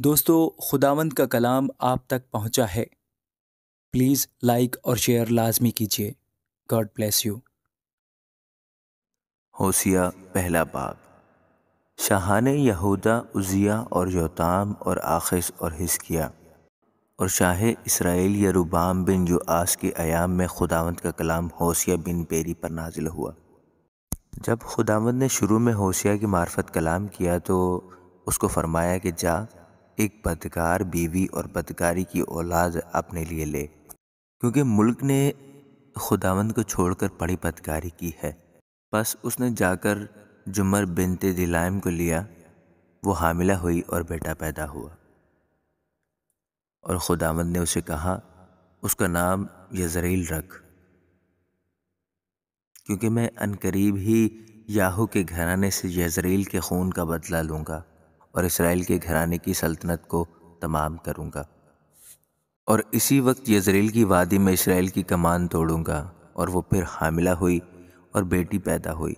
دوستو، خداوند کا کلام آپ تک پہنچا ہے۔ پلیز لائک اور شیئر لازمی کیجیے۔ God bless you. ہوسیہ پہلا باب۔ شاہان یہودا عزیہ اور یوتام اور آخز اور حزقیہ اور شاہ اسرائیل یروبعام بن یوآس کے ایام میں خداوند کا کلام ہوسیہ بن پیری پر نازل ہوا۔ جب خداوند نے شروع میں ہوسیہ کی معرفت کلام کیا تو اس کو فرمایا کہ جا ایک بدکار بیوی اور بدکاری کی اولاد اپنے لیے لے، کیونکہ ملک نے خداوند کو چھوڑ کر بڑی بدکاری کی ہے۔ بس اس نے جا کر جمر بنت دلائم کو لیا، وہ حاملہ ہوئی اور بیٹا پیدا ہوا، اور خداوند نے اسے کہا اس کا نام یزرعیل رکھ، کیونکہ میں عنقریب ہی یاہو کے گھرانے سے یزرعیل کے خون کا بدلہ لوں گا اور اسرائیل کے گھرانے کی سلطنت کو تمام کروں گا، اور اسی وقت یزرعیل کی وادی میں اسرائیل کی کمان توڑوں گا۔ اور وہ پھر حاملہ ہوئی اور بیٹی پیدا ہوئی۔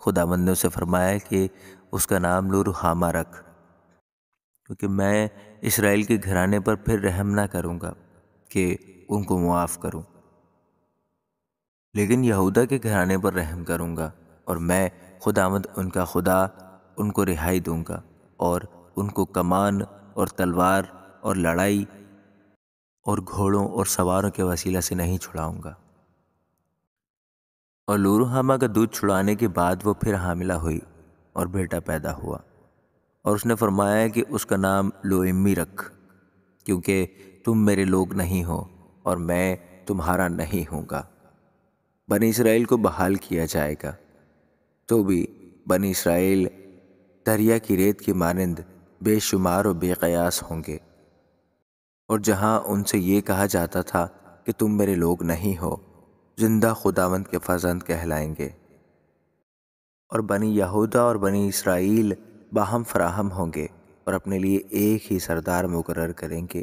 خداوند نے اسے فرمایا کہ اس کا نام لورحامہ رکھ، کیونکہ میں اسرائیل کے گھرانے پر پھر رحم نہ کروں گا کہ ان کو معاف کروں، لیکن یہودا کے گھرانے پر رحم کروں گا، اور میں خداوند ان کا خدا ان کو رہائی دوں گا، اور ان کو کمان اور تلوار اور لڑائی اور گھوڑوں اور سواروں کے وسیلہ سے نہیں چھڑاؤں گا۔ اور لورحامہ کا دودھ چھڑانے کے بعد وہ پھر حاملہ ہوئی اور بیٹا پیدا ہوا، اور اس نے فرمایا کہ اس کا نام لوئمی رکھ، کیونکہ تم میرے لوگ نہیں ہو اور میں تمہارا نہیں ہوں گا۔ بنی اسرائیل کو بحال کیا جائے گا، تو بھی بنی اسرائیل دریا کی ریت کی مانند بے شمار و بے قیاس ہوں گے، اور جہاں ان سے یہ کہا جاتا تھا کہ تم میرے لوگ نہیں ہو، زندہ خداوند کے فرزند کہلائیں گے۔ اور بنی یہودا اور بنی اسرائیل باہم فراہم ہوں گے اور اپنے لیے ایک ہی سردار مقرر کریں گے،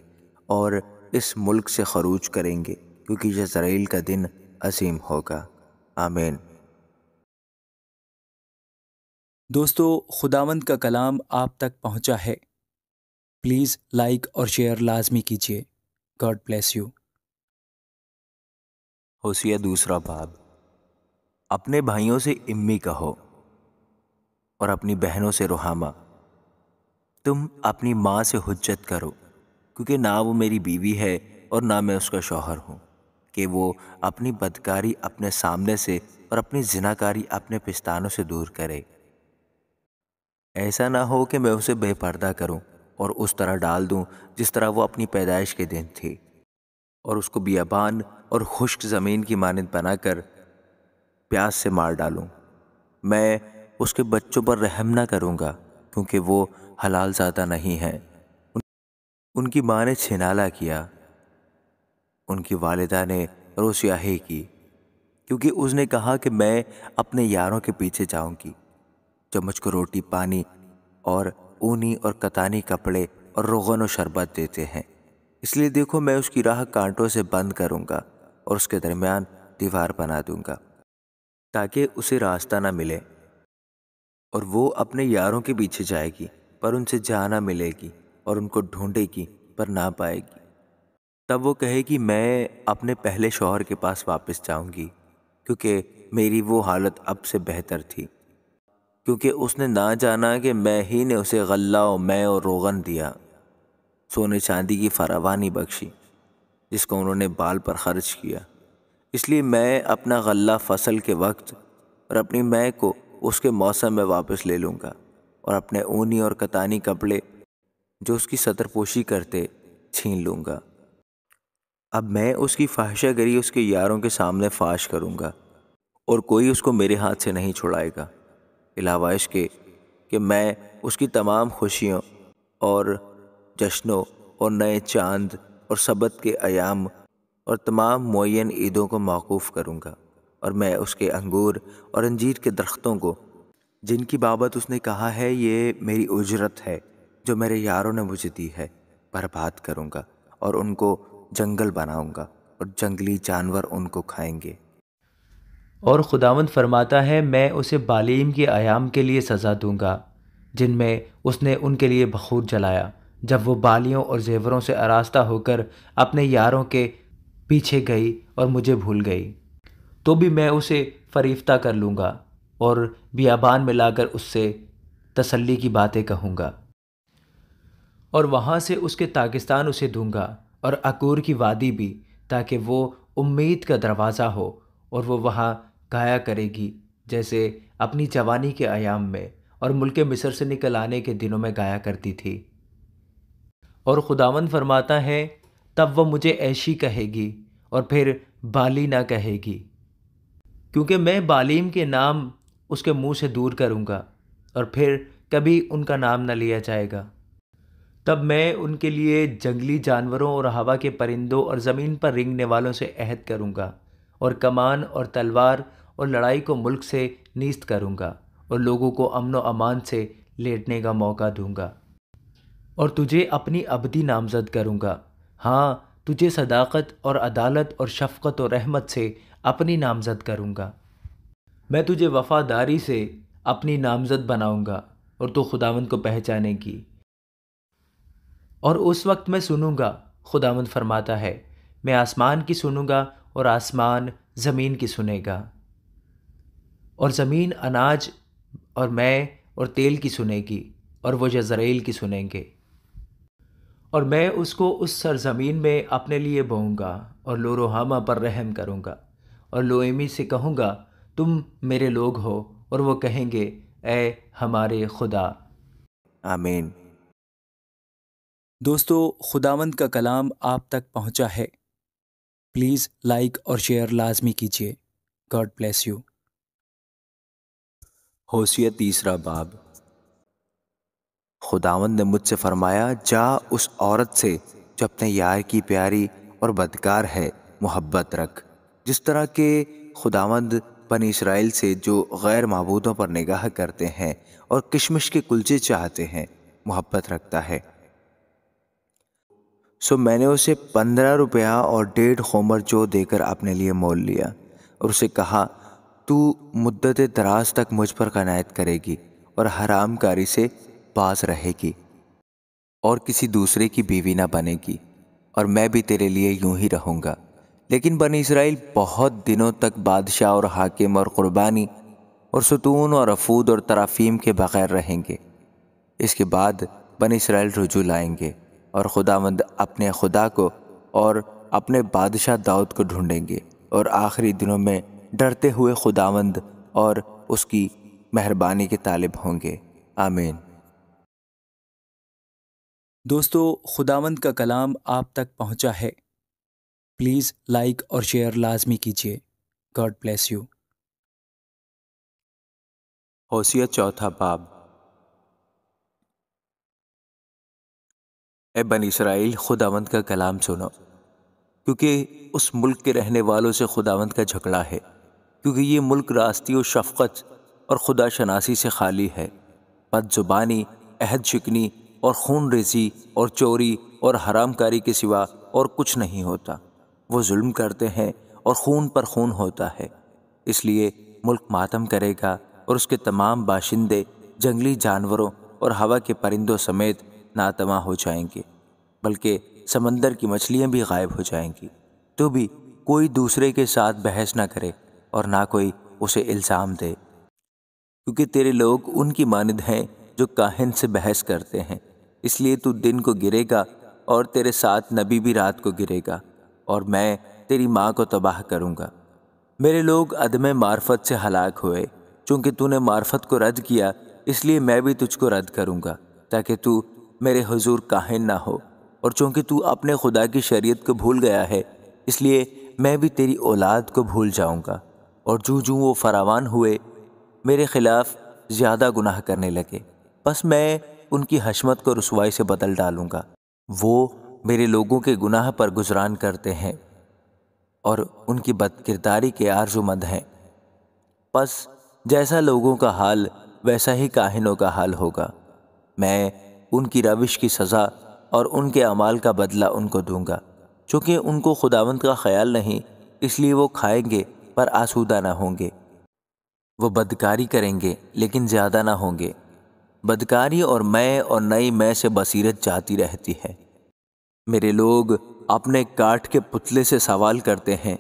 اور اس ملک سے خروج کریں گے، کیونکہ یزرعیل کا دن عظیم ہوگا۔ آمین۔ دوستو، خداوند کا کلام آپ تک پہنچا ہے۔ پلیز لائک اور شیئر لازمی کیجیے۔ God bless you. ہوسیہ دوسرا باب۔ اپنے بھائیوں سے امی کہو اور اپنی بہنوں سے رحامہ۔ تم اپنی ماں سے حجت کرو، کیونکہ نہ وہ میری بیوی ہے اور نہ میں اس کا شوہر ہوں، کہ وہ اپنی بدکاری اپنے سامنے سے اور اپنی زناکاری اپنے پستانوں سے دور کرے۔ ایسا نہ ہو کہ میں اسے بے پردہ کروں اور اس طرح ڈال دوں جس طرح وہ اپنی پیدائش کے دن تھی، اور اس کو بیابان اور خشک زمین کی مانند بنا کر پیاس سے مار ڈالوں۔ میں اس کے بچوں پر رحم نہ کروں گا، کیونکہ وہ حلال زادہ نہیں ہیں۔ ان کی ماں نے چھنالا کیا، ان کی والدہ نے روسیاہی کی، کیونکہ اس نے کہا کہ میں اپنے یاروں کے پیچھے جاؤں گی جو مجھ کو روٹی پانی اور اونی اور کتانی کپڑے اور روغن و شربت دیتے ہیں۔ اس لیے دیکھو، میں اس کی راہ کانٹوں سے بند کروں گا اور اس کے درمیان دیوار بنا دوں گا، تاکہ اسے راستہ نہ ملے، اور وہ اپنے یاروں کے پیچھے جائے گی پر ان سے جا نہ ملے گی، اور ان کو ڈھونڈے گی پر نہ پائے گی۔ تب وہ کہے گی میں اپنے پہلے شوہر کے پاس واپس جاؤں گی، کیونکہ میری وہ حالت اب سے بہتر تھی، کیونکہ اس نے نہ جانا کہ میں ہی نے اسے غلہ و مے اور روغن دیا، سونے چاندی کی فراوانی بخشی، جس کو انہوں نے بال پر خرچ کیا۔ اس لیے میں اپنا غلہ فصل کے وقت اور اپنی مے کو اس کے موسم میں واپس لے لوں گا، اور اپنے اونی اور کتانی کپڑے جو اس کی ستر پوشی کرتے چھین لوں گا۔ اب میں اس کی فاحشہ گری اس کے یاروں کے سامنے فاش کروں گا، اور کوئی اس کو میرے ہاتھ سے نہیں چھڑائے گا، علاوہ اس کے کہ میں اس کی تمام خوشیوں اور جشنوں اور نئے چاند اور سبت کے ایام اور تمام معین عیدوں کو موقوف کروں گا، اور میں اس کے انگور اور انجیر کے درختوں کو، جن کی بابت اس نے کہا ہے یہ میری اجرت ہے جو میرے یاروں نے مجھے دی ہے، برباد کروں گا، اور ان کو جنگل بناؤں گا اور جنگلی جانور ان کو کھائیں گے۔ اور خداوند فرماتا ہے میں اسے بالیم کے ایام کے لیے سزا دوں گا، جن میں اس نے ان کے لیے بخور جلایا جب وہ بالیوں اور زیوروں سے آراستہ ہو کر اپنے یاروں کے پیچھے گئی اور مجھے بھول گئی، تو بھی میں اسے فریفتہ کر لوں گا اور بیابان میں لا کر اس سے تسلی کی باتیں کہوں گا، اور وہاں سے اس کے پاکستان اسے دوں گا اور عکور کی وادی بھی، تاکہ وہ امید کا دروازہ ہو اور وہ وہاں گایا کرے گی جیسے اپنی جوانی کے ایام میں اور ملک مصر سے نکل آنے کے دنوں میں گایا کرتی تھی۔ اور خداوند فرماتا ہے، تب وہ مجھے عیشی کہے گی اور پھر بالی نہ کہے گی، کیونکہ میں بالیم کے نام اس کے منہ سے دور کروں گا اور پھر کبھی ان کا نام نہ لیا جائے گا۔ تب میں ان کے لیے جنگلی جانوروں اور ہوا کے پرندوں اور زمین پر رینگنے والوں سے عہد کروں گا، اور کمان اور تلوار اور لڑائی کو ملک سے نیست کروں گا، اور لوگوں کو امن و امان سے لیٹنے کا موقع دوں گا، اور تجھے اپنی ابدی نامزد کروں گا۔ ہاں، تجھے صداقت اور عدالت اور شفقت اور رحمت سے اپنی نامزد کروں گا۔ میں تجھے وفاداری سے اپنی نامزد بناؤں گا اور تو خداوند کو پہچانے گی۔ اور اس وقت میں سنوں گا، خداوند فرماتا ہے، میں آسمان کی سنوں گا اور آسمان زمین کی سنے گا، اور زمین اناج اور میں اور تیل کی سنے گی، اور وہ یزرعیل کی سنیں گے۔ اور میں اس کو اس سرزمین میں اپنے لیے بوؤں گا اور لوروہامہ پر رحم کروں گا، اور لوئیمی سے کہوں گا، تم میرے لوگ ہو، اور وہ کہیں گے، اے ہمارے خدا۔ آمین۔ دوستو، خداوند کا کلام آپ تک پہنچا ہے، پلیز لائک اور شیئر لازمی کیجیے۔ God bless you. ہوشیہ 3 باب۔ خداوند نے مجھ سے فرمایا، جا اس عورت سے جو اپنے یار کی پیاری اور بدکار ہے محبت رکھ، جس طرح کہ خداوند بنی اسرائیل سے جو غیر معبودوں پر نگاہ کرتے ہیں اور کشمش کے کلچے چاہتے ہیں محبت رکھتا ہے۔ سو میں نے اسے 15 روپیہ اور 1.5 خومر جو دے کر اپنے لیے مول لیا، اور اسے کہا، تو مدت دراز تک مجھ پر قناعت کرے گی اور حرام کاری سے باز رہے گی اور کسی دوسرے کی بیوی نہ بنے گی، اور میں بھی تیرے لیے یوں ہی رہوں گا۔ لیکن بنی اسرائیل بہت دنوں تک بادشاہ اور حاکم اور قربانی اور ستون اور افود اور ترافیم کے بغیر رہیں گے۔ اس کے بعد بنی اسرائیل رجوع لائیں گے اور خداوند اپنے خدا کو اور اپنے بادشاہ داؤد کو ڈھونڈیں گے، اور آخری دنوں میں ڈرتے ہوئے خداوند اور اس کی مہربانی کے طالب ہوں گے۔ آمین۔ دوستو، خداوند کا کلام آپ تک پہنچا ہے، پلیز لائک اور شیئر لازمی کیجیے۔ God bless you. ہوشیہ 4 باب۔ اے بنی اسرائیل، خداوند کا کلام سنو، کیونکہ اس ملک کے رہنے والوں سے خداوند کا جھگڑا ہے، کیونکہ یہ ملک راستی و شفقت اور خدا شناسی سے خالی ہے۔ بد زبانی، عہد شکنی اور خون ریزی اور چوری اور حرام کاری کے سوا اور کچھ نہیں ہوتا۔ وہ ظلم کرتے ہیں اور خون پر خون ہوتا ہے، اس لیے ملک ماتم کرے گا، اور اس کے تمام باشندے جنگلی جانوروں اور ہوا کے پرندوں سمیت ناتواں ہو جائیں گے، بلکہ سمندر کی مچھلیاں بھی غائب ہو جائیں گی۔ تو بھی کوئی دوسرے کے ساتھ بحث نہ کرے اور نہ کوئی اسے الزام دے، کیونکہ تیرے لوگ ان کی مانند ہیں جو کاہن سے بحث کرتے ہیں۔ اس لیے تو دن کو گرے گا اور تیرے ساتھ نبی بھی رات کو گرے گا، اور میں تیری ماں کو تباہ کروں گا۔ میرے لوگ عدم معرفت سے ہلاک ہوئے، چونکہ تو نے معرفت کو رد کیا، اس لیے میں بھی تجھ کو رد کروں گا، تاکہ تو میرے حضور کاہن نہ ہو۔ اور چونکہ تو اپنے خدا کی شریعت کو بھول گیا ہے، اس لیے میں بھی تیری اولاد کو بھول جاؤں گا، اور جو وہ فراوان ہوئے میرے خلاف زیادہ گناہ کرنے لگے، بس میں ان کی حشمت کو رسوائی سے بدل ڈالوں گا۔ وہ میرے لوگوں کے گناہ پر گزران کرتے ہیں اور ان کی بد کرداری کے آرزو مند ہیں، پس جیسا لوگوں کا حال ویسا ہی کاہنوں کا حال ہوگا۔ میں ان کی روش کی سزا اور ان کے اعمال کا بدلہ ان کو دوں گا، چونکہ ان کو خداوند کا خیال نہیں، اس لیے وہ کھائیں گے پر آسودہ نہ ہوں گے، وہ بدکاری کریں گے لیکن زیادہ نہ ہوں گے، بدکاری اور میں اور نئی میں سے بصیرت جاتی رہتی ہے۔ میرے لوگ اپنے کاٹ کے پتلے سے سوال کرتے ہیں،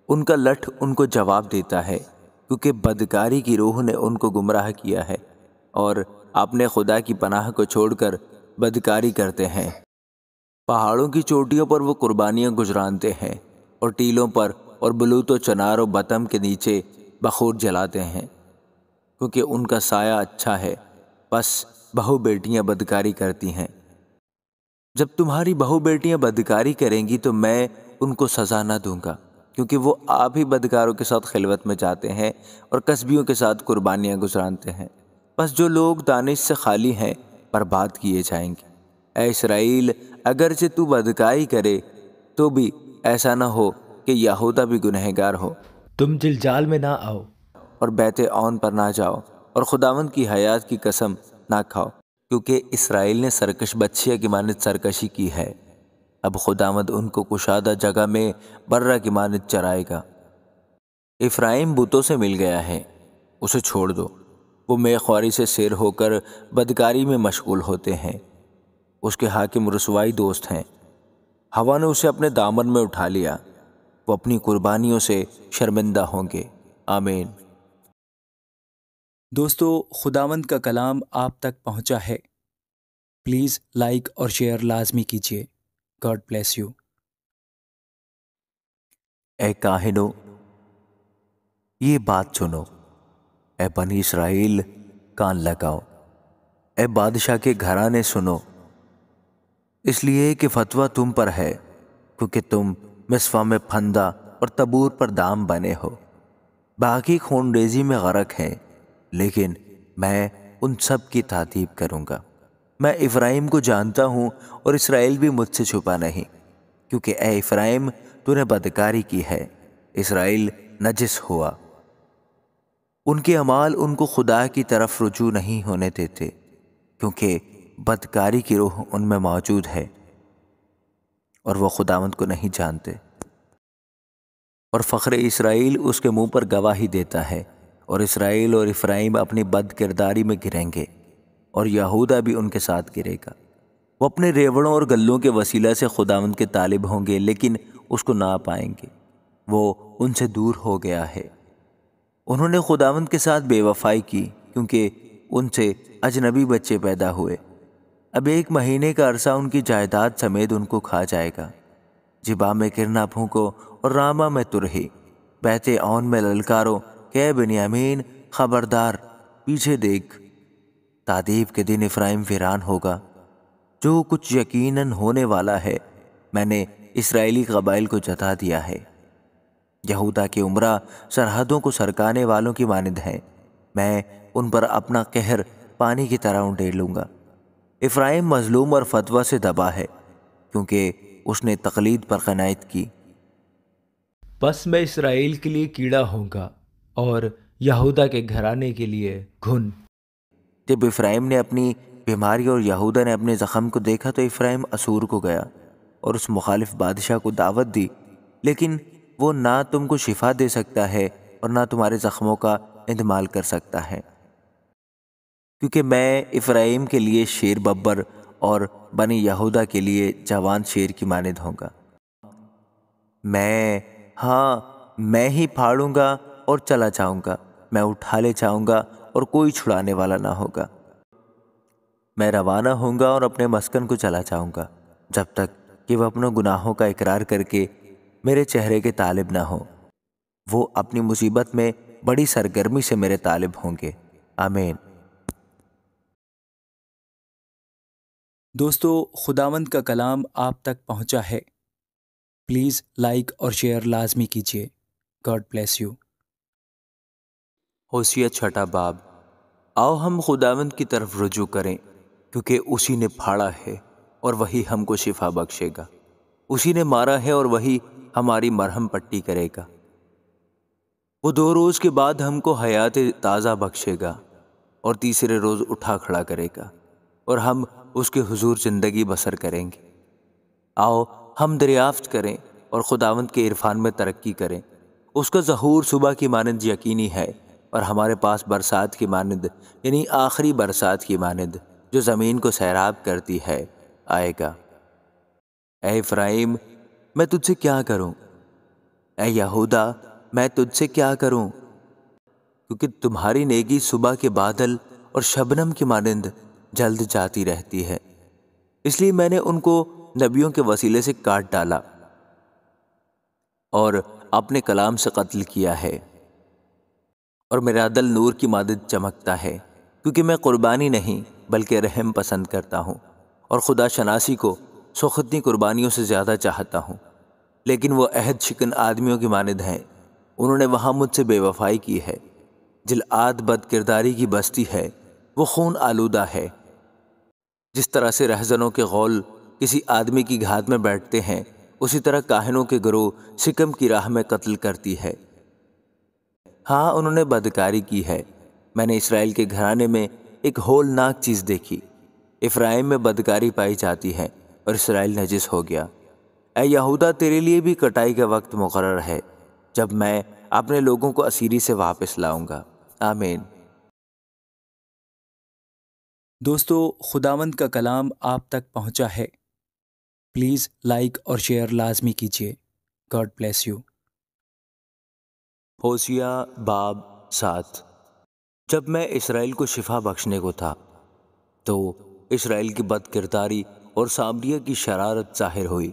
ان کا لٹھ ان کو جواب دیتا ہے، کیونکہ بدکاری کی روح نے ان کو گمراہ کیا ہے اور اپنے خدا کی پناہ کو چھوڑ کر بدکاری کرتے ہیں۔ پہاڑوں کی چوٹیوں پر وہ قربانیاں گزرانتے ہیں اور ٹیلوں پر اور بلوت و چنار و بتم کے نیچے بخور جلاتے ہیں، کیونکہ ان کا سایہ اچھا ہے، بس بہو بیٹیاں بدکاری کرتی ہیں۔ جب تمہاری بہو بیٹیاں بدکاری کریں گی تو میں ان کو سزا نہ دوں گا، کیونکہ وہ آپ ہی بدکاروں کے ساتھ خلوت میں جاتے ہیں اور کسبیوں کے ساتھ قربانیاں گزرانتے ہیں۔ بس جو لوگ دانش سے خالی ہیں برباد کیے جائیں گے۔ اے اسرائیل، اگرچہ تو بدکاری کرے تو بھی ایسا نہ ہو کہ یہودا بھی گنہگار ہو۔ تم جلجال میں نہ آؤ اور بیت اون پر نہ جاؤ اور خداوند کی حیات کی قسم نہ کھاؤ، کیونکہ اسرائیل نے سرکش بچھیا کی مانند سرکشی کی ہے۔ اب خداوند ان کو کشادہ جگہ میں برہ کی مانند چرائے گا۔ افرائیم بتوں سے مل گیا ہے، اسے چھوڑ دو۔ وہ میخواری سے سیر ہو کر بدکاری میں مشغول ہوتے ہیں۔ اس کے حاکم رسوائی دوست ہیں، ہوا نے اسے اپنے دامن میں اٹھا لیا۔ وہ اپنی قربانیوں سے شرمندہ ہوں گے۔ آمین۔ دوستو، خداوند کا کلام آپ تک پہنچا ہے۔ پلیز لائک اور شیئر لازمی کیجیے۔ God bless you. اے کاہنو، یہ بات سنو۔ اے بنی اسرائیل، کان لگاؤ۔ اے بادشاہ کے گھرانے سنو، اس لیے کہ فتویٰ تم پر ہے، کیونکہ تم مصفا میں پھندا اور تبور پر دام بنے ہو۔ باقی خون ریزی میں غرق ہیں، لیکن میں ان سب کی تعذیب کروں گا۔ میں افرائیم کو جانتا ہوں اور اسرائیل بھی مجھ سے چھپا نہیں، کیونکہ اے افرائیم، تو نے بدکاری کی ہے، اسرائیل نجس ہوا۔ ان کے اعمال ان کو خدا کی طرف رجوع نہیں ہونے دیتے، کیونکہ بدکاری کی روح ان میں موجود ہے اور وہ خداوند کو نہیں جانتے۔ اور فخر اسرائیل اس کے منہ پر گواہی دیتا ہے، اور اسرائیل اور افرائیم اپنی بد کرداری میں گریں گے، اور یہودا بھی ان کے ساتھ گرے گا۔ وہ اپنے ریوڑوں اور گلوں کے وسیلہ سے خداوند کے طالب ہوں گے، لیکن اس کو نہ پائیں گے، وہ ان سے دور ہو گیا ہے۔ انہوں نے خداوند کے ساتھ بے وفائی کی، کیونکہ ان سے اجنبی بچے پیدا ہوئے۔ اب 1 مہینے کا عرصہ ان کی جائیداد سمیت ان کو کھا جائے گا۔ جبا میں کرنا پھونکو اور راما میں ترہی، بیت اون میں للکارو کہ اے بنیامین خبردار، پیچھے دیکھ۔ تعذیب کے دن افرائیم ویران ہوگا، جو کچھ یقیناً ہونے والا ہے میں نے اسرائیلی قبائل کو جتا دیا ہے۔ یہودا کے عمرہ سرحدوں کو سرکانے والوں کی مانند ہیں، میں ان پر اپنا قہر پانی کی طرح انڈیلوں گا۔ افرائیم مظلوم اور فتویٰ سے دبا ہے، کیونکہ اس نے تقلید پر قناعت کی۔ بس میں اسرائیل کے لیے کیڑا ہوں گا اور یہودا کے گھرانے کے لیے گھن۔ جب افرائیم نے اپنی بیماری اور یہودا نے اپنے زخم کو دیکھا تو افرائیم اسور کو گیا اور اس مخالف بادشاہ کو دعوت دی، لیکن وہ نہ تم کو شفا دے سکتا ہے اور نہ تمہارے زخموں کا اندمال کر سکتا ہے، کیونکہ میں افرائیم کے لیے شیر ببر اور بنی یہودا کے لیے جوان شیر کی مانند ہوں گا۔ میں ہی پھاڑوں گا اور چلا جاؤں گا، میں اٹھا لے جاؤں گا اور کوئی چھڑانے والا نہ ہوگا۔ میں روانہ ہوں گا اور اپنے مسکن کو چلا جاؤں گا، جب تک کہ وہ اپنے گناہوں کا اقرار کر کے میرے چہرے کے طالب نہ ہو۔ وہ اپنی مصیبت میں بڑی سرگرمی سے میرے طالب ہوں گے۔ آمین۔ دوستو، خداوند کا کلام آپ تک پہنچا ہے۔ پلیز لائک اور شیئر لازمی کیجیے۔ God bless you. ہوشیہ 6 باب۔ آؤ ہم خداوند کی طرف رجوع کریں، کیونکہ اسی نے پھاڑا ہے اور وہی ہم کو شفا بخشے گا۔ اسی نے مارا ہے اور وہی ہماری مرہم پٹی کرے گا۔ وہ 2 روز کے بعد ہم کو حیات تازہ بخشے گا اور تیسرے روز اٹھا کھڑا کرے گا، اور ہم اس کے حضور زندگی بسر کریں گے۔ آؤ ہم دریافت کریں اور خداوند کے عرفان میں ترقی کریں۔ اس کا ظہور صبح کی مانند یقینی ہے، اور ہمارے پاس برسات کی مانند، یعنی آخری برسات کی مانند جو زمین کو سیراب کرتی ہے، آئے گا۔ اے افرایم، میں تجھ سے کیا کروں؟ اے یہودا، میں تجھ سے کیا کروں؟ کیونکہ تمہاری نیکی صبح کے بادل اور شبنم کی مانند جلد جاتی رہتی ہے، اس لیے میں نے ان کو نبیوں کے وسیلے سے کاٹ ڈالا اور اپنے کلام سے قتل کیا ہے، اور میرا دل نور کی مانند چمکتا ہے، کیونکہ میں قربانی نہیں بلکہ رحم پسند کرتا ہوں، اور خدا شناسی کو سوختنی قربانیوں سے زیادہ چاہتا ہوں۔ لیکن وہ عہد شکن آدمیوں کی مانند ہیں، انہوں نے وہاں مجھ سے بے وفائی کی ہے۔ جلعاد بد کرداری کی بستی ہے، وہ خون آلودہ ہے۔ جس طرح سے رہزنوں کے غول کسی آدمی کی گھات میں بیٹھتے ہیں، اسی طرح کاہنوں کے گروہ سکم کی راہ میں قتل کرتی ہے۔ ہاں، انہوں نے بدکاری کی ہے۔ میں نے اسرائیل کے گھرانے میں ایک ہولناک چیز دیکھی۔ افرائیم میں بدکاری پائی جاتی ہے اور اسرائیل نجس ہو گیا۔ اے یہودا، تیرے لیے بھی کٹائی کا وقت مقرر ہے، جب میں اپنے لوگوں کو اسیری سے واپس لاؤں گا۔ آمین۔ دوستو، خداوند کا کلام آپ تک پہنچا ہے۔ پلیز لائک اور شیئر لازمی کیجیے۔ God bless you. ہوشیہ باب 7۔ جب میں اسرائیل کو شفا بخشنے کو تھا تو اسرائیل کی بد کرداری اور سامریہ کی شرارت ظاہر ہوئی،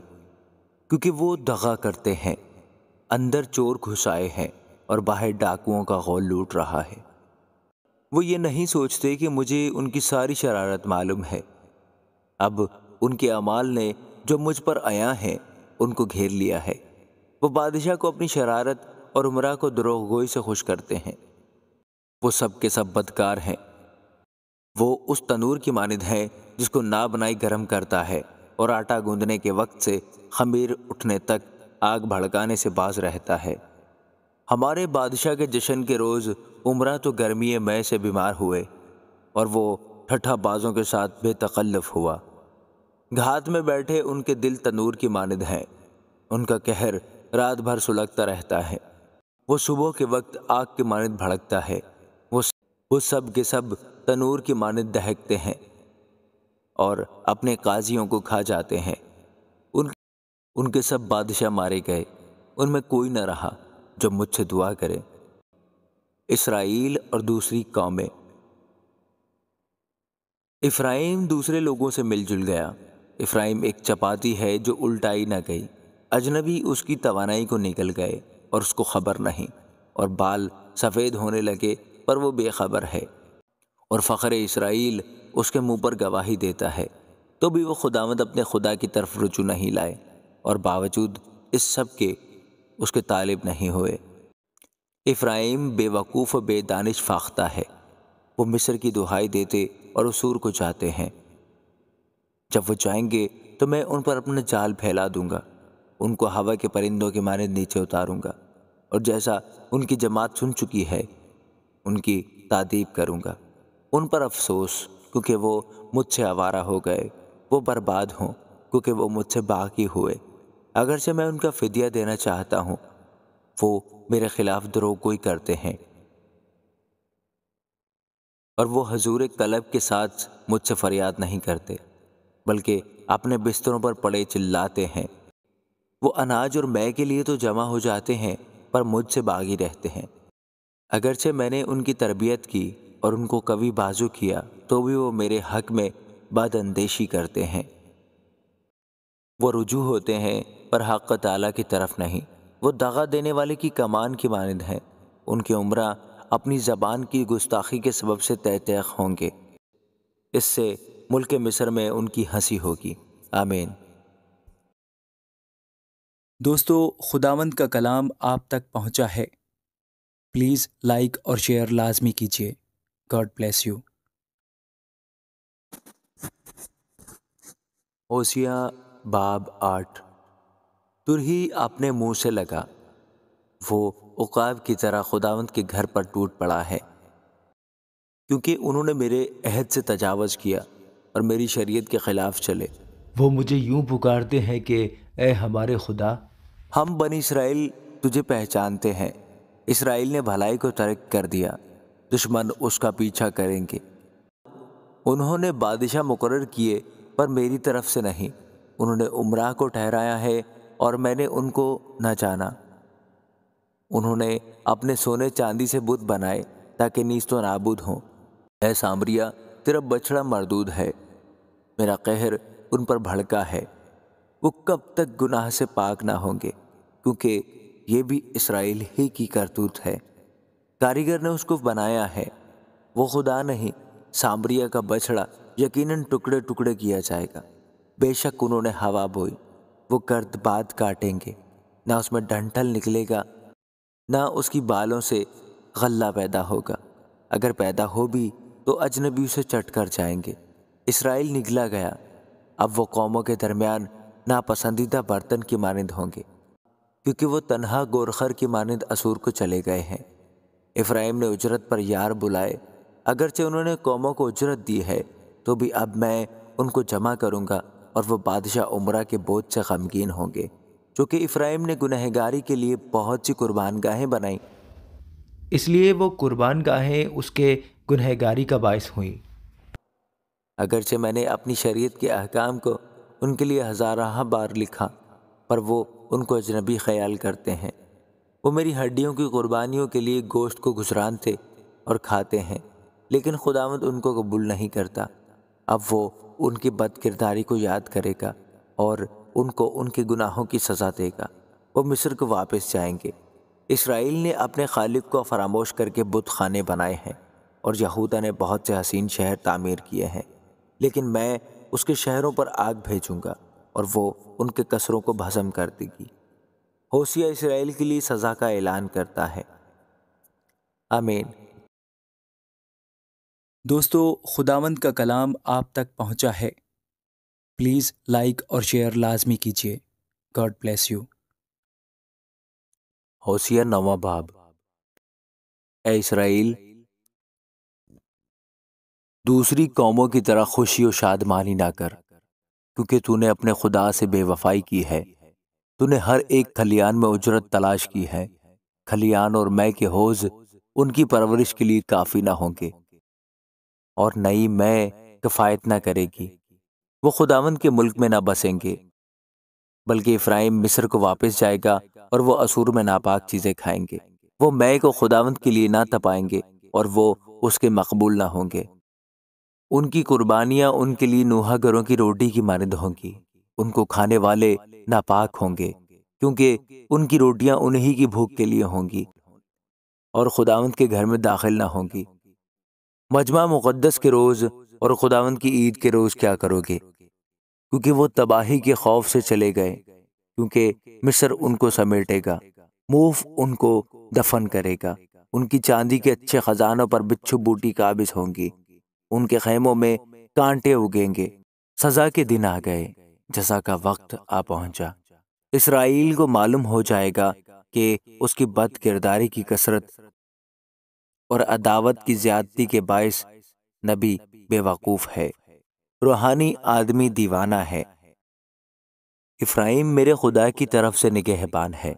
کیونکہ وہ دغا کرتے ہیں، اندر چور گھس آئے ہیں اور باہر ڈاکوؤں کا غول لوٹ رہا ہے۔ وہ یہ نہیں سوچتے کہ مجھے ان کی ساری شرارت معلوم ہے۔ اب ان کے اعمال نے جو مجھ پر عیاں ہیں ان کو گھیر لیا ہے۔ وہ بادشاہ کو اپنی شرارت اور عمرہ کو دروغ گوئی سے خوش کرتے ہیں۔ وہ سب کے سب بدکار ہیں۔ وہ اس تنور کی مانند ہے جس کو نابنائی گرم کرتا ہے اور آٹا گوندنے کے وقت سے خمیر اٹھنے تک آگ بھڑکانے سے باز رہتا ہے۔ ہمارے بادشاہ کے جشن کے روز عمرہ تو گرمی مے سے بیمار ہوئے اور وہ ٹھٹھا بازوں کے ساتھ بے تکلف ہوا۔ گھات میں بیٹھے ان کے دل تنور کی مانند ہیں، ان کا قہر رات بھر سلگتا رہتا ہے۔ وہ صبح کے وقت آگ کی مانند بھڑکتا ہے۔ وہ سب کے سب تنور کی مانند دہکتے ہیں اور اپنے قاضیوں کو کھا جاتے ہیں۔ ان کے سب بادشاہ مارے گئے، ان میں کوئی نہ رہا جو مجھ سے دعا کرے۔ اسرائیل اور دوسری قومیں۔ افرائیم دوسرے لوگوں سے مل جل گیا۔ افرائیم ایک چپاتی ہے جو الٹائی نہ گئی، اجنبی اس کی توانائی کو نگل گئے اور اس کو خبر نہیں، اور بال سفید ہونے لگے پر وہ بے خبر ہے، اور فخر اسرائیل اس کے منہ پر گواہی دیتا ہے، تو بھی وہ خداوند اپنے خدا کی طرف رجوع نہیں لائے، اور باوجود اس سب کے اس کے طالب نہیں ہوئے۔ افرائیم بے وقوف و بے دانش فاختہ ہے، وہ مصر کی دہائی دیتے اور اسور کو چاہتے ہیں۔ جب وہ جائیں گے تو میں ان پر اپنا جال پھیلا دوں گا، ان کو ہوا کے پرندوں کے مانند نیچے اتاروں گا، اور جیسا ان کی جماعت سن چکی ہے ان کی تعدیب کروں گا۔ ان پر افسوس، کیونکہ وہ مجھ سے آوارہ ہو گئے، وہ برباد ہوں کیونکہ وہ مجھ سے باقی ہوئے۔ اگرچہ میں ان کا فدیہ دینا چاہتا ہوں، وہ میرے خلاف دروغ گوئی کرتے ہیں، اور وہ حضور قلب کے ساتھ مجھ سے فریاد نہیں کرتے، بلکہ اپنے بستروں پر پڑے چلاتے ہیں۔ وہ اناج اور مے کے لیے تو جمع ہو جاتے ہیں پر مجھ سے باغی رہتے ہیں۔ اگرچہ میں نے ان کی تربیت کی اور ان کو قوی بازو کیا، تو بھی وہ میرے حق میں بد اندیشی کرتے ہیں۔ وہ رجوع ہوتے ہیں پر حق تعالیٰ کی طرف نہیں، وہ دغا دینے والے کی کمان کی مانند ہیں۔ ان کے عمرہ اپنی زبان کی گستاخی کے سبب سے تہ تیغ ہوں گے، اس سے ملک مصر میں ان کی ہنسی ہوگی۔ آمین۔ دوستو، خداوند کا کلام آپ تک پہنچا ہے۔ پلیز لائک اور شیئر لازمی کیجیے۔ God bless you. ہوشیہ باب 8۔ ترہی اپنے منہ سے لگا، وہ عقاب کی طرح خداوند کے گھر پر ٹوٹ پڑا ہے، کیونکہ انہوں نے میرے عہد سے تجاوز کیا اور میری شریعت کے خلاف چلے۔ وہ مجھے یوں پکارتے ہیں کہ اے ہمارے خدا۔ ہم بنی اسرائیل تجھے پہچانتے ہیں، اسرائیل نے بھلائی کو ترک کر دیا، دشمن اس کا پیچھا کریں گے۔ انہوں نے بادشاہ مقرر کیے پر میری طرف سے نہیں، انہوں نے عمرا کو ٹھہرایا ہے اور میں نے ان کو نہ جانا۔ انہوں نے اپنے سونے چاندی سے بت بنائے تاکہ نیست و نابود ہوں۔ اے سامریہ، تیرا بچڑا مردود ہے، میرا قہر ان پر بھڑکا ہے۔ وہ کب تک گناہ سے پاک نہ ہوں گے، کیونکہ یہ بھی اسرائیل ہی کی کرتوت ہے۔ کاریگر نے اس کو بنایا ہے، وہ خدا نہیں۔ سامریہ کا بچڑا یقیناً ٹکڑے ٹکڑے کیا جائے گا۔ بے شک انہوں نے ہوا بوئی، وہ گرد باد کاٹیں گے، نہ اس میں ڈنٹل نکلے گا، نہ اس کی بالوں سے غلہ پیدا ہوگا۔ اگر پیدا ہو بھی تو اجنبی اسے چٹ کر جائیں گے۔ اسرائیل نگلا گیا، اب وہ قوموں کے درمیان ناپسندیدہ برتن کی مانند ہوں گے، کیونکہ وہ تنہا گورخر کی مانند اسور کو چلے گئے ہیں۔ افرائیم نے اجرت پر یار بلائے، اگرچہ انہوں نے قوموں کو اجرت دی ہے تو بھی اب میں ان کو جمع کروں گا اور وہ بادشاہ عمرہ کے بوجھ سے غمگین ہوں گے، چونکہ افرائیم نے گنہگاری کے لیے بہت سی قربان گاہیں بنائیں، اس لیے وہ قربان گاہیں اس کے گنہگاری کا باعث ہوئیں۔ اگرچہ میں نے اپنی شریعت کے احکام کو ان کے لیے ہزارہ بار لکھا، پر وہ ان کو اجنبی خیال کرتے ہیں۔ وہ میری ہڈیوں کی قربانیوں کے لیے گوشت کو گھسرانتے اور کھاتے ہیں، لیکن خداوند ان کو قبول نہیں کرتا۔ اب وہ ان کی بد کرداری کو یاد کرے گا اور ان کو ان کے گناہوں کی سزا دے گا۔ وہ مصر کو واپس جائیں گے۔ اسرائیل نے اپنے خالق کو فراموش کر کے بت خانے بنائے ہیں، اور یہودا نے بہت سے حسین شہر تعمیر کیے ہیں، لیکن میں اس کے شہروں پر آگ بھیجوں گا اور وہ ان کے قصروں کو بھسم کر دے گی۔ ہوشیہ اسرائیل کے لیے سزا کا اعلان کرتا ہے۔ آمین۔ دوستو، خداوند کا کلام آپ تک پہنچا ہے۔ پلیز لائک اور شیئر لازمی کیجیے۔ God bless you. ہوشیہ 9واں باب۔ اے اسرائیل، دوسری قوموں کی طرح خوشی و شادمانی نہ کر، کیونکہ تو نے اپنے خدا سے بے وفائی کی ہے۔ تو نے ہر ایک کھلیان میں اجرت تلاش کی ہے۔ کھلیان اور مے کے حوض ان کی پرورش کے لیے کافی نہ ہوں گے، اور نئی مے کفایت نہ کرے گی۔ وہ خداوند کے ملک میں نہ بسیں گے، بلکہ افرائیم مصر کو واپس جائے گا اور وہ اسور میں ناپاک چیزیں کھائیں گے۔ وہ مے کو خداوند کے لیے نہ تپائیں گے اور وہ اس کے مقبول نہ ہوں گے۔ ان کی قربانیاں ان کے لیے نوحہ گروں کی روٹی کی مانند ہوں گی۔ ان کو کھانے والے ناپاک ہوں گے، کیونکہ ان کی روٹیاں انہی کی بھوک کے لیے ہوں گی، اور خداوند کے گھر میں داخل نہ ہوں گی۔ مجمع مقدس کے روز اور خداوند کی عید کے روز کیا کرو گے؟ کیونکہ وہ تباہی کے خوف سے چلے گئے، کیونکہ مصر ان کو سمیٹے گا، موف ان کو دفن کرے گا۔ ان کی چاندی کے اچھے خزانوں پر بچھو بوٹی قابض ہوں گی، ان کے خیموں میں کانٹے اگیں گے۔ سزا کے دن آ گئے، جزا کا وقت آ پہنچا۔ اسرائیل کو معلوم ہو جائے گا کہ اس کی بد کرداری کی کثرت اور عداوت کی زیادتی کے باعث نبی بے وقوف ہے، روحانی آدمی دیوانہ ہے۔ افرائیم میرے خدا کی طرف سے نگہبان ہے،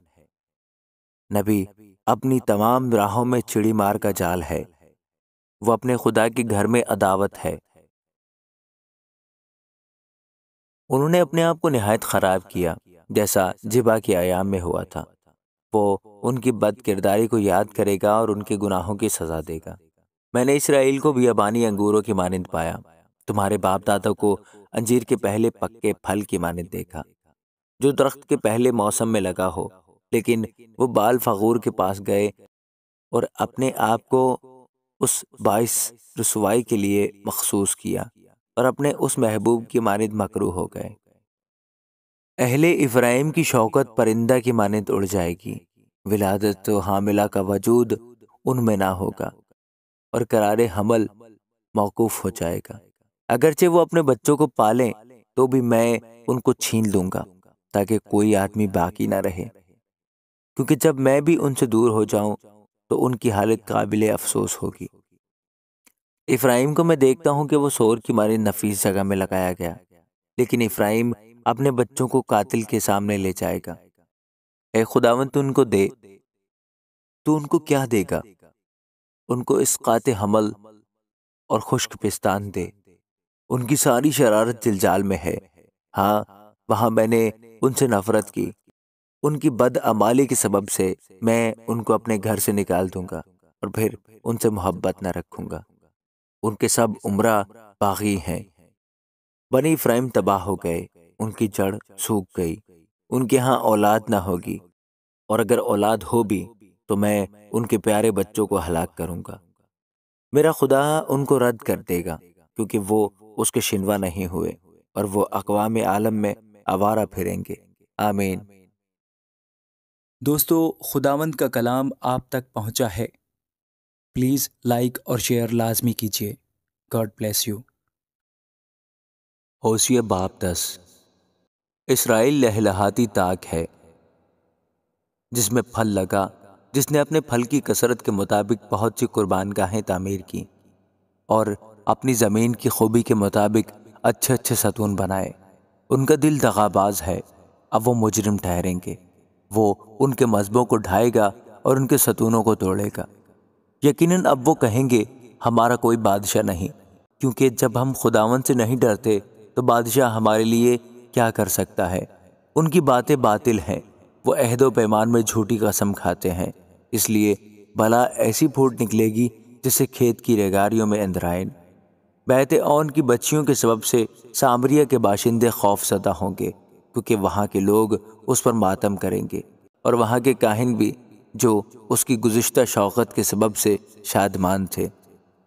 نبی اپنی تمام راہوں میں چڑی مار کا جال ہے۔ وہ اپنے خدا کے گھر میں عداوت ہے۔ انہوں نے اپنے آپ کو نہایت خراب کیا، جیسا جبا کے ایام میں ہوا تھا۔ وہ ان کی بد کرداری کو یاد کرے گا اور ان کے گناہوں کی سزا دے گا۔ میں نے اسرائیل کو بیابانی انگوروں کی مانند پایا، تمہارے باپ دادا کو انجیر کے پہلے پکے پھل کی مانند دیکھا، جو درخت کے پہلے موسم میں لگا ہو، لیکن وہ بال فغور کے پاس گئے اور اپنے آپ کو اس باعث رسوائی کے لیے مخصوص کیا، اور اپنے اس محبوب کی مانند مکروہ ہو گئے۔ اہل افرائیم کی شوکت پرندہ کی مانند اڑ جائے گی، ولادت و حاملہ کا وجود ان میں نہ ہوگا، اور قرار حمل موقوف ہو جائے گا۔ اگرچہ وہ اپنے بچوں کو پالیں تو بھی میں ان کو چھین لوں گا، تاکہ کوئی آدمی باقی نہ رہے، کیونکہ جب میں بھی ان سے دور ہو جاؤں تو ان کی حالت قابل افسوس ہوگی۔ افرائیم کو میں دیکھتا ہوں کہ وہ سور کی مانند نفیس جگہ میں لگایا گیا، لیکن افرائیم اپنے بچوں کو قاتل کے سامنے لے جائے گا۔ اے خداوند، تو ان کو دے، تو ان کو کیا دے گا؟ ان کو اسقاط حمل اور خشک پستان دے۔ ان کی ساری شرارت جلجال میں ہے۔ ہاں، وہاں میں نے ان سے نفرت کی۔ ان کی بدعمالی کے سبب سے میں ان کو اپنے گھر سے نکال دوں گا اور پھر ان سے محبت نہ رکھوں گا۔ ان کے سب عمرہ باغی ہیں۔ بنی افرائیم تباہ ہو گئے، ان کی جڑ سوکھ گئی، ان کے ہاں اولاد نہ ہوگی، اور اگر اولاد ہو بھی تو میں ان کے پیارے بچوں کو ہلاک کروں گا۔ میرا خدا ان کو رد کر دے گا، کیونکہ وہ اس کے شنوا نہیں ہوئے، اور وہ اقوام عالم میں آوارہ پھریں گے۔ آمین۔ دوستو، خداوند کا کلام آپ تک پہنچا ہے۔ پلیز لائک اور شیئر لازمی کیجیے۔ God bless you. ہوشیہ باب 10۔ اسرائیل لہلہاتی طاق ہے جس میں پھل لگا، جس نے اپنے پھل کی کثرت کے مطابق بہت سی قربان گاہیں تعمیر کی اور اپنی زمین کی خوبی کے مطابق اچھے اچھے ستون بنائے۔ ان کا دل دغاباز ہے، اب وہ مجرم ٹھہریں گے۔ وہ ان کے مذہبوں کو ڈھائے گا اور ان کے ستونوں کو توڑے گا۔ یقیناً اب وہ کہیں گے ہمارا کوئی بادشاہ نہیں، کیونکہ جب ہم خداوند سے نہیں ڈرتے تو بادشاہ ہمارے لیے کیا کر سکتا ہے؟ ان کی باتیں باطل ہیں، وہ عہد و پیمان میں جھوٹی قسم کھاتے ہیں، اس لیے بلا ایسی پھوٹ نکلے گی جسے کھیت کی ریگاریوں میں اندرائن۔ بیت اون کی بچیوں کے سبب سے سامریہ کے باشندے خوف زدہ ہوں گے، کیونکہ وہاں کے لوگ اس پر ماتم کریں گے، اور وہاں کے کاہن بھی جو اس کی گزشتہ شوقت کے سبب سے شادمان تھے،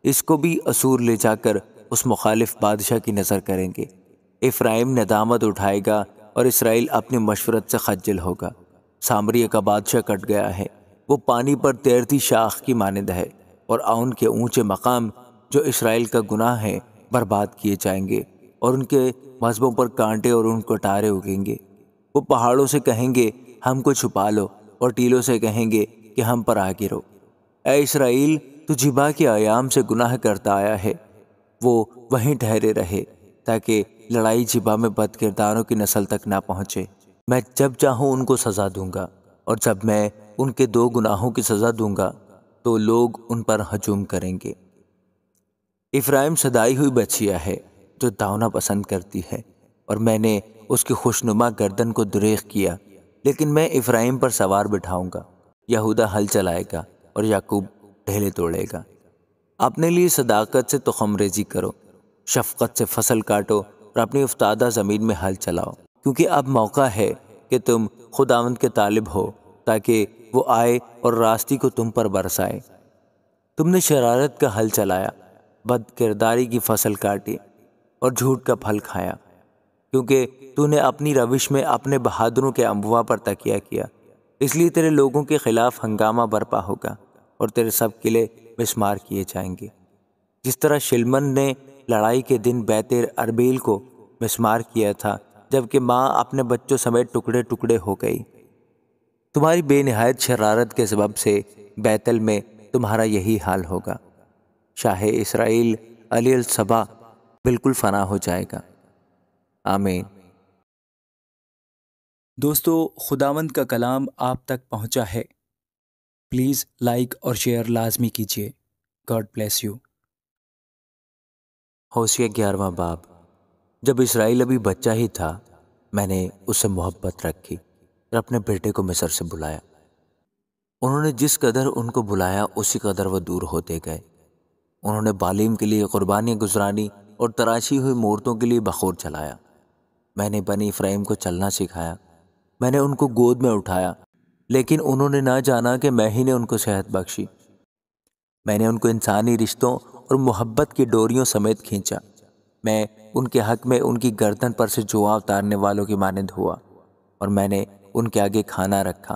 اس کو بھی اسور لے جا کر اس مخالف بادشاہ کی نظر کریں گے۔ افرائیم ندامت اٹھائے گا اور اسرائیل اپنی مشورت سے خجل ہوگا۔ سامریہ کا بادشاہ کٹ گیا ہے، وہ پانی پر تیرتی شاخ کی مانند ہے، اور اون کے اونچے مقام جو اسرائیل کا گناہ ہے برباد کیے جائیں گے، اور ان کے مذہبوں پر کانٹے اور ان کو ٹارے اگیں گے۔ وہ پہاڑوں سے کہیں گے ہم کو چھپا لو، اور ٹیلوں سے کہیں گے کہ ہم پر آ گرو۔ اے اسرائیل، تو جبا کے ایام سے گناہ کرتا آیا ہے، وہ وہیں ٹھہرے رہے تاکہ لڑائی جبا میں بد کرداروں کی نسل تک نہ پہنچے۔ میں جب چاہوں ان کو سزا دوں گا، اور جب میں ان کے دو گناہوں کی سزا دوں گا تو لوگ ان پر ہجوم کریں گے۔ افرائیم صدائی ہوئی بچیا ہے جو داؤنا پسند کرتی ہے، اور میں نے اس کی خوشنما گردن کو دریغ کیا، لیکن میں افرائیم پر سوار بٹھاؤں گا۔ یہودا ہل چلائے گا اور یعقوب ڈھیلے توڑے گا۔ اپنے لیے صداقت سے تخم ریزی کرو، شفقت سے فصل کاٹو، اور اپنی افتادہ زمین میں ہل چلاؤ، کیونکہ اب موقع ہے کہ تم خداوند کے طالب ہو، تاکہ وہ آئے اور راستی کو تم پر برسائے۔ تم نے شرارت کا ہل چلایا، بد کرداری کی فصل کاٹی، اور جھوٹ کا پھل کھایا، کیونکہ تو نے اپنی روش میں اپنے بہادروں کے انبوا پر تکیہ کیا۔ اس لیے تیرے لوگوں کے خلاف ہنگامہ برپا ہوگا، اور تیرے سب قلعے مسمار کیے جائیں گے۔ جس طرح شلمن نے لڑائی کے دن بیت اربیل کو مسمار کیا تھا، جبکہ ماں اپنے بچوں سمیت ٹکڑے ٹکڑے ہو گئی۔ تمہاری بے نہایت شرارت کے سبب سے بیتل میں تمہارا یہی حال ہوگا۔ شاہ اسرائیل علی الصبا بالکل فنا ہو جائے گا۔ آمین۔ دوستو، خداوند کا کلام آپ تک پہنچا ہے۔ پلیز لائک اور شیئر لازمی کیجیے۔ God bless you. ہوشیہ 11واں باب۔ جب اسرائیل ابھی بچہ ہی تھا، میں نے اس سے محبت رکھی اور اپنے بیٹے کو مصر سے بلایا۔ انہوں نے جس قدر ان کو بلایا اسی قدر وہ دور ہوتے گئے۔ انہوں نے بالیم کے لیے قربانیاں گزرانی اور تراشی ہوئی مورتوں کے لیے بخور چلایا۔ میں نے بنی افرائیم کو چلنا سکھایا، میں نے ان کو گود میں اٹھایا، لیکن انہوں نے نہ جانا کہ میں ہی نے ان کو صحت بخشی۔ میں نے ان کو انسانی رشتوں اور محبت کی ڈوریوں سمیت کھینچا۔ میں ان کے حق میں ان کی گردن پر سے جواں اتارنے والوں کی مانند ہوا، اور میں نے ان کے آگے کھانا رکھا۔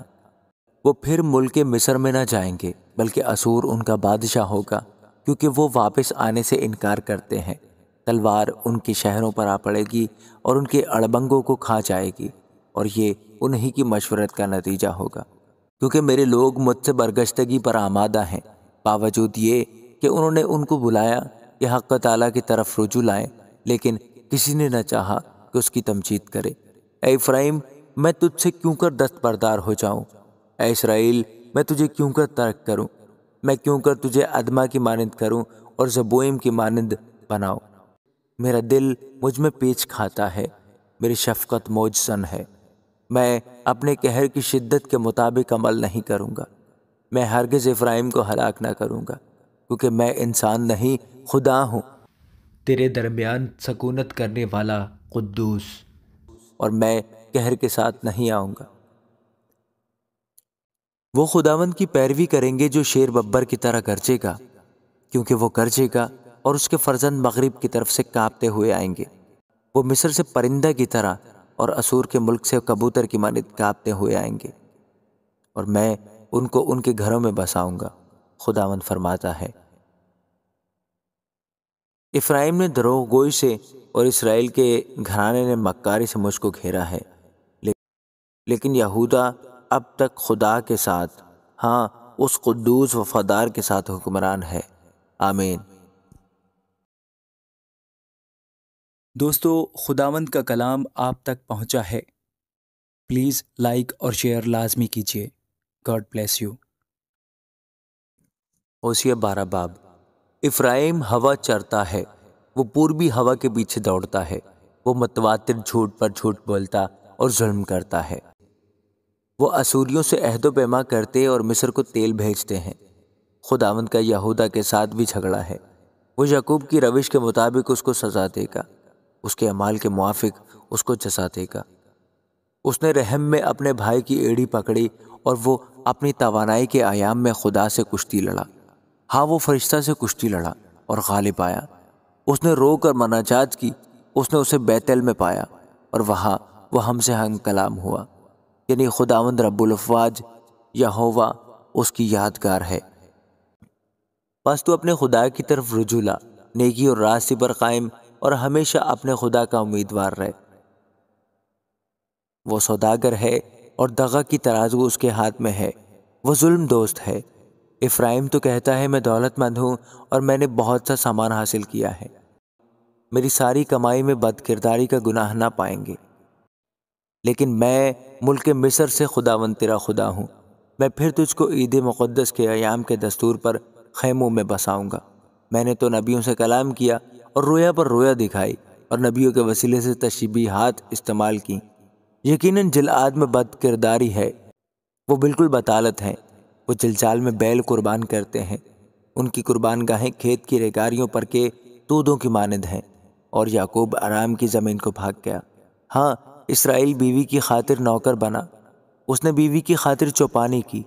وہ پھر ملک مصر میں نہ جائیں گے، بلکہ اسور ان کا بادشاہ ہوگا، کیونکہ وہ واپس آنے سے انکار کرتے ہیں۔ تلوار ان کے شہروں پر آ پڑے گی اور ان کے اڑبنگوں کو کھا جائے گی، اور یہ انہی کی مشورت کا نتیجہ ہوگا، کیونکہ میرے لوگ مجھ سے برگشتگی پر آمادہ ہیں، باوجود یہ کہ انہوں نے ان کو بلایا کہ حق تعالیٰ کی طرف رجوع لائیں، لیکن کسی نے نہ چاہا کہ اس کی تمجید کرے۔ اے افرائیم، میں تجھ سے کیوں کر دست بردار ہو جاؤں؟ اے اسرائیل، میں تجھے کیوں کر ترک کروں؟ میں کیوں کر تجھے ادما کی مانند کروں اور زبوئم کی مانند بناؤں؟ میرا دل مجھ میں پیچ کھاتا ہے، میری شفقت موج سن ہے۔ میں اپنے قہر کی شدت کے مطابق عمل نہیں کروں گا۔ میں ہرگز افرایم کو ہلاک نہ کروں گا، کیونکہ میں انسان نہیں خدا ہوں، تیرے درمیان سکونت کرنے والا قدوس، اور میں قہر کے ساتھ نہیں آؤں گا۔ وہ خداوند کی پیروی کریں گے جو شیر ببر کی طرح گرجے گا، کیونکہ وہ گرجے گا اور اس کے فرزند مغرب کی طرف سے کانپتے ہوئے آئیں گے۔ وہ مصر سے پرندہ کی طرح اور اسور کے ملک سے کبوتر کی مانند کانپتے ہوئے آئیں گے، اور میں ان کو ان کے گھروں میں بساؤں گا، خداوند فرماتا ہے۔ افرایم نے دروغ گوئی سے اور اسرائیل کے گھرانے نے مکاری سے مجھ کو گھیرا ہے، لیکن یہودا اب تک خدا کے ساتھ، ہاں اس قدوس وفادار کے ساتھ حکمران ہے۔ آمین۔ دوستو، خداوند کا کلام آپ تک پہنچا ہے۔ پلیز لائک اور شیئر لازمی کیجیے۔ God bless you. ہوشیہ 12 باب۔ افرایم ہوا چرتا ہے، وہ پوربی ہوا کے پیچھے دوڑتا ہے، وہ متواتر جھوٹ پر جھوٹ بولتا اور ظلم کرتا ہے۔ وہ اسوریوں سے عہد و پیما کرتے اور مصر کو تیل بھیجتے ہیں۔ خداوند کا یہودا کے ساتھ بھی جھگڑا ہے، وہ یعقوب کی روش کے مطابق اس کو سزا دے گا، اس کے اعمال کے موافق اس کو جزا دے گا۔ اس نے رحم میں اپنے بھائی کی ایڑی پکڑی اور وہ اپنی توانائی کے ایام میں خدا سے کشتی لڑا۔ ہاں، وہ فرشتہ سے کشتی لڑا اور غالب آیا۔ اس نے رو کر مناجات کی، اس نے اسے بیتل میں پایا اور وہاں وہ ہم سے ہم کلام ہوا، یعنی خداوند رب الافواج یہوہ اس کی یادگار ہے۔ بس تو اپنے خدا کی طرف رجوع لا، نیکی اور راستی پر قائم اور ہمیشہ اپنے خدا کا امیدوار رہے۔ وہ سوداگر ہے اور دغا کی ترازو اس کے ہاتھ میں ہے، وہ ظلم دوست ہے۔ افرایم تو کہتا ہے میں دولت مند ہوں اور میں نے بہت سا سامان حاصل کیا ہے، میری ساری کمائی میں بد کرداری کا گناہ نہ پائیں گے۔ لیکن میں ملک مصر سے خداوند تیرا خدا ہوں، میں پھر تجھ کو عید مقدس کے ایام کے دستور پر خیموں میں بساؤں گا۔ میں نے تو نبیوں سے کلام کیا اور رویا پر رویا دکھائی اور نبیوں کے وسیلے سے تشبیہات استعمال کی۔ یقیناً جلعاد میں بد کرداری ہے، وہ بالکل بطالت ہیں۔ وہ جلجال میں بیل قربان کرتے ہیں، ان کی قربان گاہیں کھیت کی ریگاریوں پر کے تودوں کی مانند ہیں، اور یعقوب آرام کی زمین کو بھاگ گیا۔ ہاں، اسرائیل بیوی کی خاطر نوکر بنا، اس نے بیوی کی خاطر چوپانی کی۔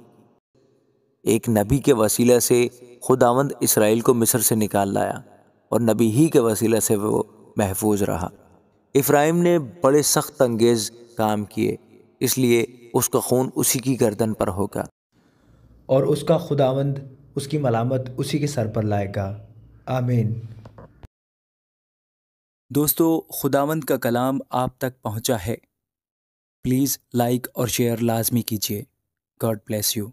ایک نبی کے وسیلہ سے خداوند اسرائیل کو مصر سے نکال لایا، اور نبی ہی کے وسیلہ سے وہ محفوظ رہا۔ افرایم نے بڑے سخت انگیز کام کیے، اس لیے اس کا خون اسی کی گردن پر ہوگا، اور اس کا خداوند اس کی ملامت اسی کے سر پر لائے گا۔ آمین۔ دوستو، خداوند کا کلام آپ تک پہنچا ہے۔ پلیز لائک اور شیئر لازمی کیجیے۔ God bless you.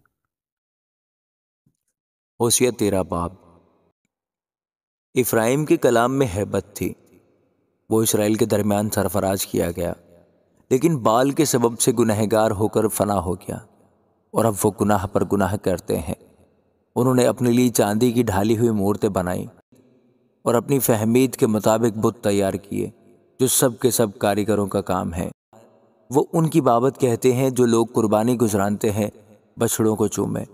ہوشیہ 13 باب۔ افرایم کے کلام میں ہیبت تھی، وہ اسرائیل کے درمیان سرفراز کیا گیا، لیکن بال کے سبب سے گنہگار ہو کر فنا ہو گیا، اور اب وہ گناہ پر گناہ کرتے ہیں۔ انہوں نے اپنے لیے چاندی کی ڈھالی ہوئی مورتیں بنائیں اور اپنی فہمید کے مطابق بت تیار کیے، جو سب کے سب کاریگروں کا کام ہے۔ وہ ان کی بابت کہتے ہیں جو لوگ قربانی گزرانتے ہیں بچھڑوں کو چومیں،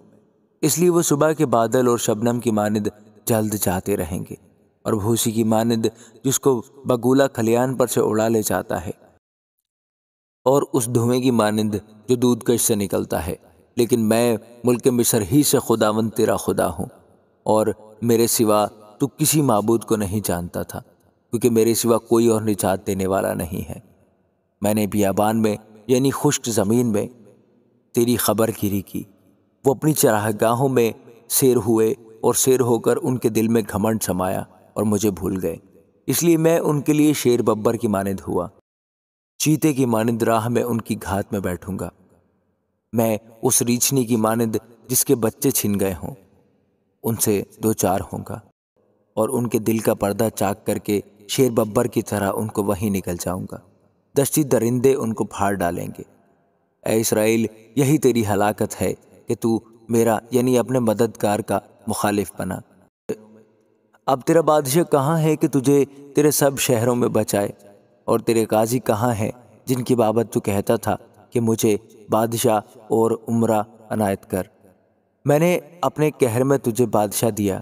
اس لیے وہ صبح کے بادل اور شبنم کی مانند جلد جاتے رہیں گے، اور بھوسی کی مانند جس کو بگولا کھلیان پر سے اڑا لے جاتا ہے، اور اس دھوئیں کی مانند جو دودھ کش سے نکلتا ہے۔ لیکن میں ملک مصر ہی سے خداوند تیرا خدا ہوں، اور میرے سوا تو کسی معبود کو نہیں جانتا تھا، کیونکہ میرے سوا کوئی اور نجات دینے والا نہیں ہے۔ میں نے بیابان میں یعنی خشک زمین میں تیری خبر گیری کی، وہ اپنی چراگاہوں میں سیر ہوئے اور سیر ہو کر ان کے دل میں گھمنڈ سمایا اور مجھے بھول گئے، اس لیے میں ان کے لیے شیر ببر کی مانند ہوا، چیتے کی مانند راہ میں ان کی گھات میں بیٹھوں گا۔ میں اس ریچھنی کی مانند جس کے بچے چھن گئے ہوں ان سے دو چار ہوں گا، اور ان کے دل کا پردہ چاک کر کے شیر ببر کی طرح ان کو وہیں نکل جاؤں گا، دشتی درندے ان کو پھاڑ ڈالیں گے۔ اے اسرائیل، یہی تیری ہلاکت ہے کہ تو میرا یعنی اپنے مددگار کا مخالف بنا۔ اب تیرا بادشاہ کہاں ہے کہ تجھے تیرے سب شہروں میں بچائے، اور تیرے قاضی کہاں ہیں جن کی بابت تو کہتا تھا کہ مجھے بادشاہ اور عمرہ عنایت کر؟ میں نے اپنے قہر میں تجھے بادشاہ دیا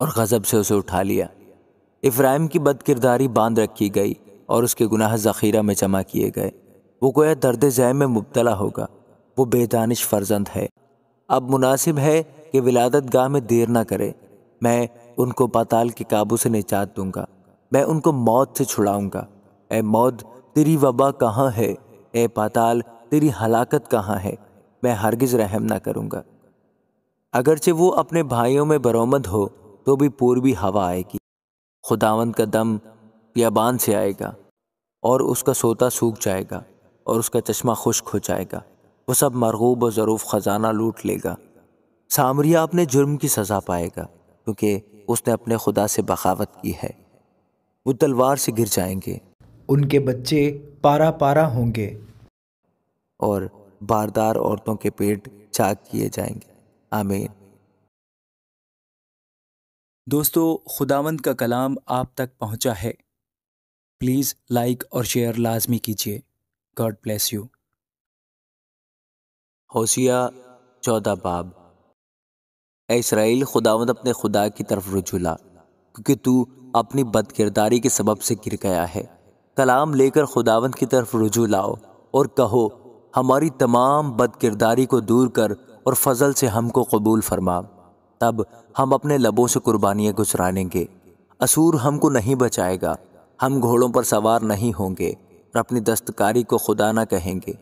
اور غضب سے اسے اٹھا لیا۔ افرائیم کی بد کرداری باندھ رکھی گئی اور اس کے گناہ ذخیرہ میں جمع کیے گئے۔ وہ گویا درد ذہ میں مبتلا ہوگا، وہ بے دانش فرزند ہے۔ اب مناسب ہے کہ ولادت گاہ میں دیر نہ کرے۔ میں ان کو پاتال کے قابو سے نجات دوں گا، میں ان کو موت سے چھڑاؤں گا۔ اے موت، تیری وبا کہاں ہے؟ اے پاتال، تیری ہلاکت کہاں ہے؟ میں ہرگز رحم نہ کروں گا۔ اگرچہ وہ اپنے بھائیوں میں برآمد ہو تو بھی پوربی ہوا آئے گی، خداوند کا دم بیابان سے آئے گا، اور اس کا سوتا سوکھ جائے گا اور اس کا چشمہ خشک ہو جائے گا۔ وہ سب مرغوب و ظروف خزانہ لوٹ لے گا۔ سامریہ اپنے جرم کی سزا پائے گا کیونکہ اس نے اپنے خدا سے بغاوت کی ہے۔ وہ تلوار سے گر جائیں گے، ان کے بچے پارا پارا ہوں گے، اور باردار عورتوں کے پیٹ چاک کیے جائیں گے۔ آمین۔ دوستو، خداوند کا کلام آپ تک پہنچا ہے۔ پلیز لائک اور شیئر لازمی کیجیے۔ God bless you. ہوشیہ 14 باب۔ اے اسرائیل، خداوند اپنے خدا کی طرف رجوع لا، کیونکہ تو اپنی بد کرداری کے سبب سے گر گیا ہے۔ کلام لے کر خداوند کی طرف رجوع لاؤ اور کہو، ہماری تمام بد کرداری کو دور کر اور فضل سے ہم کو قبول فرما۔ تب ہم اپنے لبوں سے قربانیاں گزرانیں گے۔ اسور ہم کو نہیں بچائے گا۔ ہم گھوڑوں پر سوار نہیں ہوں گے اور اپنی دستکاری کو خدا نہ کہیں گے،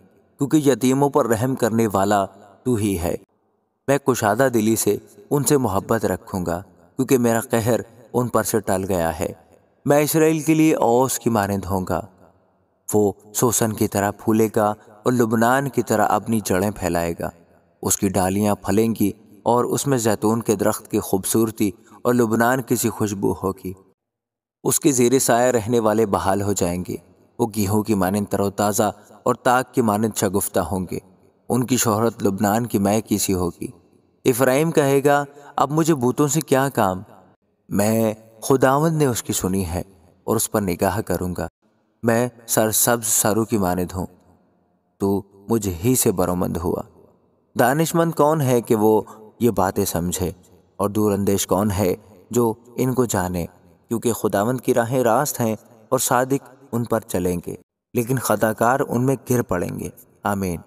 کیونکہ یتیموں پر رحم کرنے والا تو ہی ہے۔ میں کشادہ دلی سے ان سے محبت رکھوں گا، کیونکہ میرا قہر ان پر سے ٹل گیا ہے۔ میں اسرائیل کے لیے اوس کی مانند ہوں گا۔ وہ سوسن کی طرح پھولے گا اور لبنان کی طرح اپنی جڑیں پھیلائے گا۔ اس کی ڈالیاں پھلیں گی اور اس میں زیتون کے درخت کی خوبصورتی اور لبنان کی سی خوشبو ہوگی۔ اس کے زیر سایہ رہنے والے بحال ہو جائیں گے۔ وہ گیہوں کی مانند تر و تازہ اور تاک کی مانند شگفتہ ہوں گے۔ ان کی شہرت لبنان کی مے کی سی ہوگی۔ افرائیم کہے گا، اب مجھے بتوں سے کیا کام؟ میں خداوند نے اس کی سنی ہے اور اس پر نگاہ کروں گا۔ میں سرسبز سرو کی مانند ہوں، تو مجھ ہی سے برومند ہوا۔ دانش مند کون ہے کہ وہ یہ باتیں سمجھے، اور دور اندیش کون ہے جو ان کو جانے؟ کیونکہ خداوند کی راہیں راست ہیں اور صادق ان پر چلیں گے، لیکن خطاکار ان میں گر پڑیں گے۔ آمین۔